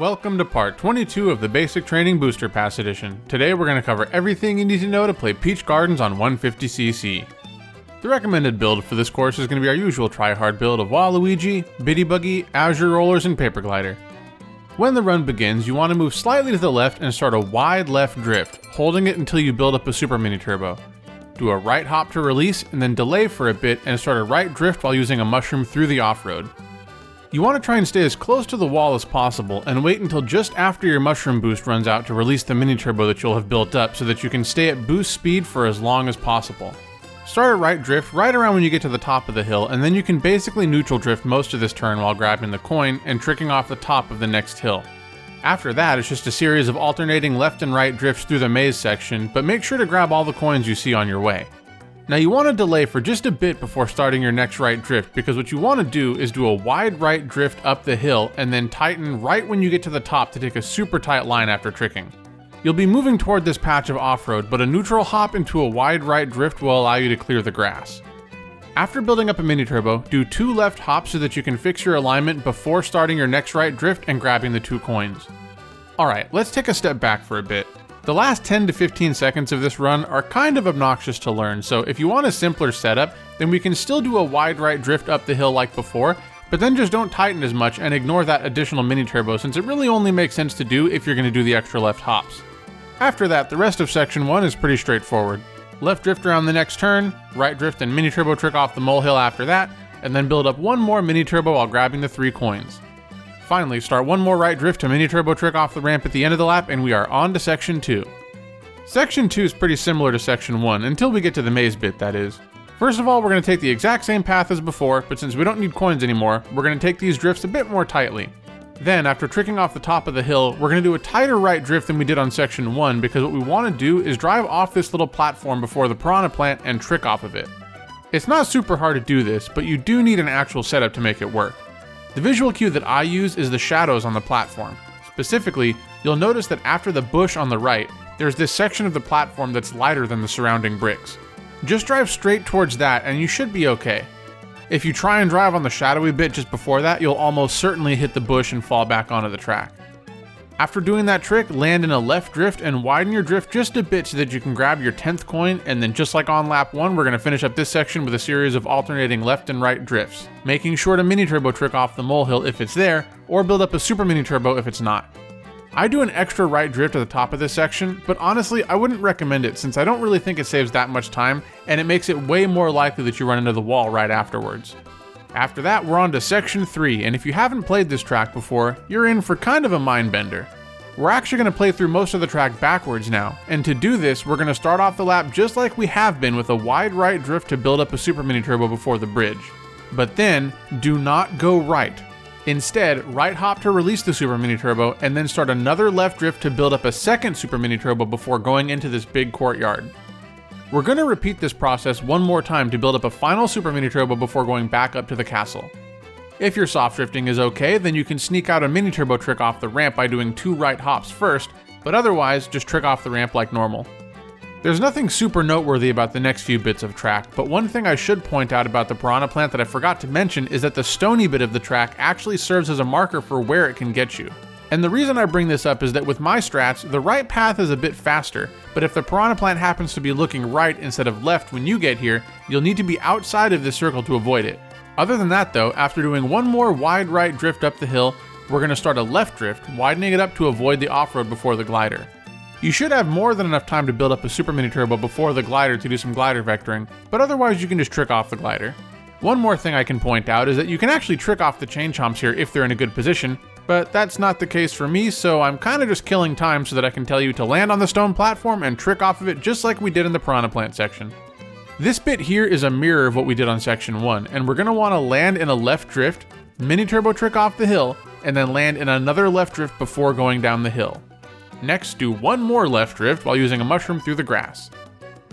Welcome to part 22 of the Basic Training Booster Pass Edition. Today we're going to cover everything you need to know to play Peach Gardens on 150cc. The recommended build for this course is going to be our usual try-hard build of Waluigi, Bitty Buggy, Azure Rollers, and Paper Glider. When the run begins, you want to move slightly to the left and start a wide left drift, holding it until you build up a Super Mini Turbo. Do a right hop to release, and then delay for a bit and start a right drift while using a mushroom through the off-road. You want to try and stay as close to the wall as possible and wait until just after your mushroom boost runs out to release the mini turbo that you'll have built up so that you can stay at boost speed for as long as possible. Start a right drift right around when you get to the top of the hill, and then you can basically neutral drift most of this turn while grabbing the coin and tricking off the top of the next hill. After that, it's just a series of alternating left and right drifts through the maze section, but make sure to grab all the coins you see on your way. Now you want to delay for just a bit before starting your next right drift, because what you want to do is do a wide right drift up the hill and then tighten right when you get to the top to take a super tight line after tricking. You'll be moving toward this patch of off-road, but a neutral hop into a wide right drift will allow you to clear the grass. After building up a mini turbo, do 2 left hops so that you can fix your alignment before starting your next right drift and grabbing the 2 coins. Alright, let's take a step back for a bit. The last 10 to 15 seconds of this run are kind of obnoxious to learn, so if you want a simpler setup, then we can still do a wide right drift up the hill like before, but then just don't tighten as much and ignore that additional mini turbo since it really only makes sense to do if you're going to do the extra left hops. After that, the rest of section 1 is pretty straightforward. Left drift around the next turn, right drift and mini turbo trick off the molehill after that, and then build up one more mini turbo while grabbing the 3 coins. Finally, start one more right drift to mini turbo trick off the ramp at the end of the lap, and we are on to section 2. Section 2 is pretty similar to section 1, until we get to the maze bit, that is. First of all, we're going to take the exact same path as before, but since we don't need coins anymore, we're going to take these drifts a bit more tightly. Then, after tricking off the top of the hill, we're going to do a tighter right drift than we did on section 1, because what we want to do is drive off this little platform before the Piranha Plant and trick off of it. It's not super hard to do this, but you do need an actual setup to make it work. The visual cue that I use is the shadows on the platform. Specifically, you'll notice that after the bush on the right, there's this section of the platform that's lighter than the surrounding bricks. Just drive straight towards that and you should be okay. If you try and drive on the shadowy bit just before that, you'll almost certainly hit the bush and fall back onto the track. After doing that trick, land in a left drift and widen your drift just a bit so that you can grab your 10th coin, and then just like on lap 1, we're going to finish up this section with a series of alternating left and right drifts, making sure to mini turbo trick off the molehill if it's there, or build up a super mini turbo if it's not. I do an extra right drift at the top of this section, but honestly I wouldn't recommend it since I don't really think it saves that much time, and it makes it way more likely that you run into the wall right afterwards. After that, we're on to section 3, and if you haven't played this track before, you're in for kind of a mind bender. We're actually going to play through most of the track backwards now, and to do this, we're going to start off the lap just like we have been with a wide right drift to build up a super mini turbo before the bridge. But then, do not go right. Instead, right hop to release the super mini turbo, and then start another left drift to build up a second super mini turbo before going into this big courtyard. We're going to repeat this process one more time to build up a final super mini turbo before going back up to the castle. If your soft drifting is okay, then you can sneak out a mini turbo trick off the ramp by doing 2 right hops first, but otherwise just trick off the ramp like normal. There's nothing super noteworthy about the next few bits of track, but one thing I should point out about the Piranha Plant that I forgot to mention is that the stony bit of the track actually serves as a marker for where it can get you. And the reason I bring this up is that with my strats, the right path is a bit faster, but if the Piranha Plant happens to be looking right instead of left when you get here, you'll need to be outside of this circle to avoid it. Other than that though, after doing one more wide right drift up the hill, we're going to start a left drift, widening it up to avoid the off-road before the glider. You should have more than enough time to build up a super mini turbo before the glider to do some glider vectoring, but otherwise you can just trick off the glider. One more thing I can point out is that you can actually trick off the chain chomps here if they're in a good position, but that's not the case for me, so I'm kinda just killing time so that I can tell you to land on the stone platform and trick off of it just like we did in the Piranha Plant section. This bit here is a mirror of what we did on section 1, and we're gonna wanna land in a left drift, mini turbo trick off the hill, and then land in another left drift before going down the hill. Next, do one more left drift while using a mushroom through the grass.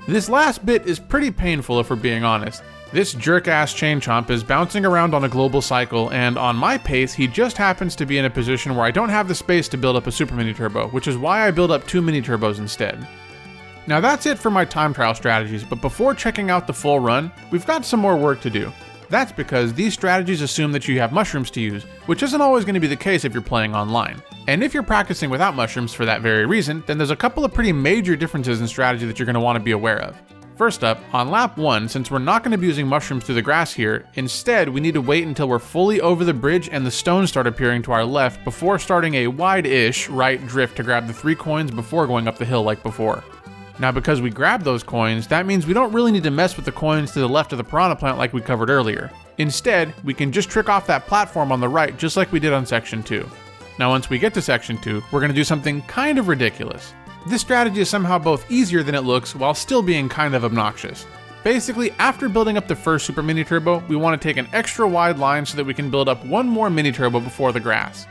This last bit is pretty painful if we're being honest. This jerk-ass chain chomp is bouncing around on a global cycle, and on my pace, he just happens to be in a position where I don't have the space to build up a super mini turbo, which is why I build up 2 mini turbos instead. Now that's it for my time trial strategies, but before checking out the full run, we've got some more work to do. That's because these strategies assume that you have mushrooms to use, which isn't always going to be the case if you're playing online. And if you're practicing without mushrooms for that very reason, then there's a couple of pretty major differences in strategy that you're going to want to be aware of. First up, on lap 1, since we're not going to be using mushrooms through the grass here, instead we need to wait until we're fully over the bridge and the stones start appearing to our left before starting a wide-ish right drift to grab the 3 coins before going up the hill like before. Now because we grabbed those coins, that means we don't really need to mess with the coins to the left of the Piranha Plant like we covered earlier. Instead, we can just trick off that platform on the right just like we did on section 2. Now once we get to section 2, we're going to do something kind of ridiculous. This strategy is somehow both easier than it looks while still being kind of obnoxious. Basically, after building up the first super mini turbo, we want to take an extra wide line so that we can build up one more mini turbo before the grass.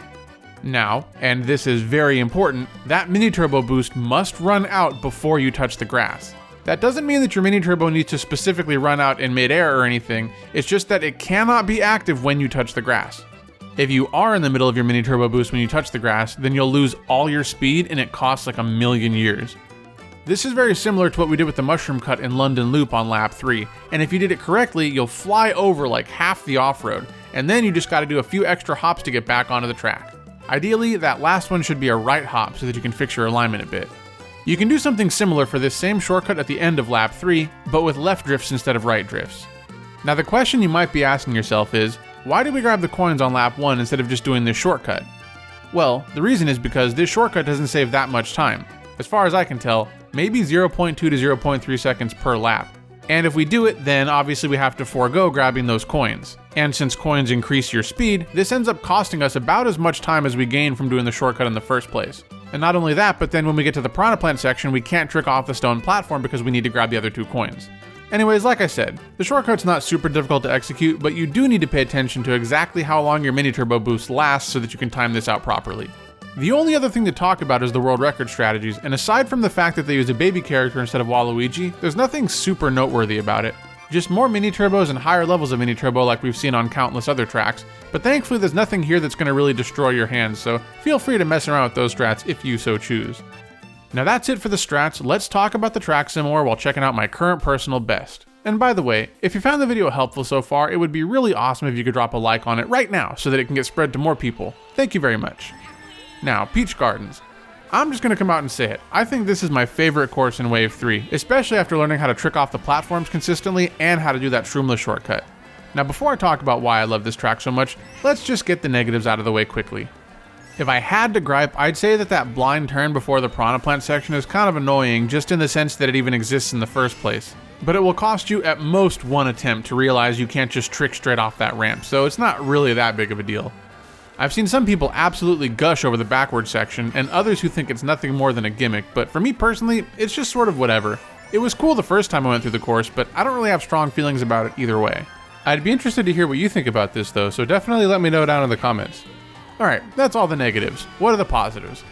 Now, and this is very important, that mini turbo boost must run out before you touch the grass. That doesn't mean that your mini turbo needs to specifically run out in midair or anything, it's just that it cannot be active when you touch the grass. If you are in the middle of your mini turbo boost when you touch the grass, then you'll lose all your speed and it costs like a million years. This is very similar to what we did with the mushroom cut in London Loop on lap 3, and if you did it correctly, you'll fly over like half the off-road, and then you just gotta do a few extra hops to get back onto the track. Ideally, that last one should be a right hop so that you can fix your alignment a bit. You can do something similar for this same shortcut at the end of lap 3, but with left drifts instead of right drifts. Now the question you might be asking yourself is, why did we grab the coins on lap 1 instead of just doing this shortcut? Well, the reason is because this shortcut doesn't save that much time. As far as I can tell, maybe 0.2 to 0.3 seconds per lap. And if we do it, then obviously we have to forego grabbing those coins. And since coins increase your speed, this ends up costing us about as much time as we gain from doing the shortcut in the first place. And not only that, but then when we get to the Piranha Plant section, we can't trick off the stone platform because we need to grab the other 2 coins. Anyways, like I said, the shortcut's not super difficult to execute, but you do need to pay attention to exactly how long your mini turbo boost lasts so that you can time this out properly. The only other thing to talk about is the world record strategies, and aside from the fact that they use a baby character instead of Waluigi, there's nothing super noteworthy about it. Just more mini turbos and higher levels of mini turbo like we've seen on countless other tracks, but thankfully there's nothing here that's going to really destroy your hands, so feel free to mess around with those strats if you so choose. Now that's it for the strats, let's talk about the track some more while checking out my current personal best. And by the way, if you found the video helpful so far, it would be really awesome if you could drop a like on it right now so that it can get spread to more people. Thank you very much. Now, Peach Gardens. I'm just going to come out and say it. I think this is my favorite course in Wave 3, especially after learning how to trick off the platforms consistently and how to do that shroomless shortcut. Now before I talk about why I love this track so much, let's just get the negatives out of the way quickly. If I had to gripe, I'd say that blind turn before the Piranha Plant section is kind of annoying just in the sense that it even exists in the first place. But it will cost you at most 1 attempt to realize you can't just trick straight off that ramp, so it's not really that big of a deal. I've seen some people absolutely gush over the backward section, and others who think it's nothing more than a gimmick, but for me personally, it's just sort of whatever. It was cool the first time I went through the course, but I don't really have strong feelings about it either way. I'd be interested to hear what you think about this though, so definitely let me know down in the comments. Alright, that's all the negatives. What are the positives?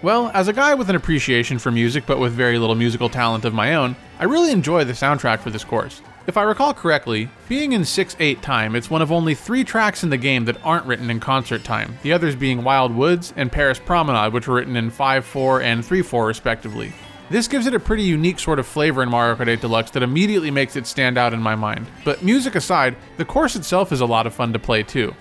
Well, as a guy with an appreciation for music but with very little musical talent of my own, I really enjoy the soundtrack for this course. If I recall correctly, being in 6/8 time, it's one of only 3 tracks in the game that aren't written in concert time, the others being Wild Woods and Paris Promenade, which were written in 5/4 and 3/4 respectively. This gives it a pretty unique sort of flavor in Mario Kart 8 Deluxe that immediately makes it stand out in my mind. But music aside, the course itself is a lot of fun to play too.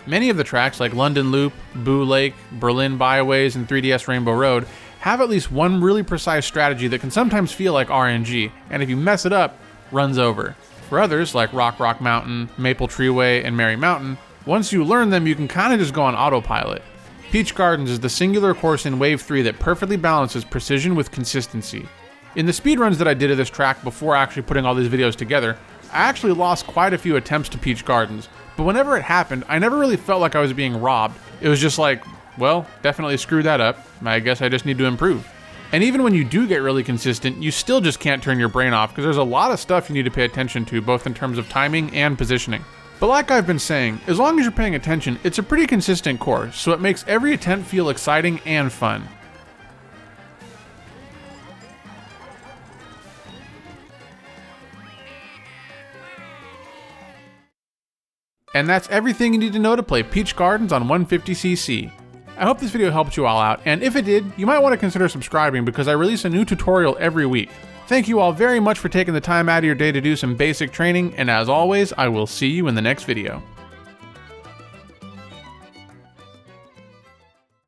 Many of the tracks like London Loop, Boo Lake, Berlin Byways, and 3DS Rainbow Road have at least one really precise strategy that can sometimes feel like RNG, and if you mess it up, runs over. For others, like Rock Rock Mountain, Maple Treeway, and Merry Mountain, once you learn them, you can kinda just go on autopilot. Peach Gardens is the singular course in Wave 3 that perfectly balances precision with consistency. In the speedruns that I did of this track before actually putting all these videos together, I actually lost quite a few attempts to Peach Gardens, but whenever it happened, I never really felt like I was being robbed. It was just like, well, definitely screwed that up, I guess I just need to improve. And even when you do get really consistent, you still just can't turn your brain off because there's a lot of stuff you need to pay attention to, both in terms of timing and positioning. But like I've been saying, as long as you're paying attention, it's a pretty consistent course, so it makes every attempt feel exciting and fun. And that's everything you need to know to play Peach Gardens on 150cc. I hope this video helped you all out, and if it did, you might want to consider subscribing because I release a new tutorial every week. Thank you all very much for taking the time out of your day to do some basic training, and as always, I will see you in the next video.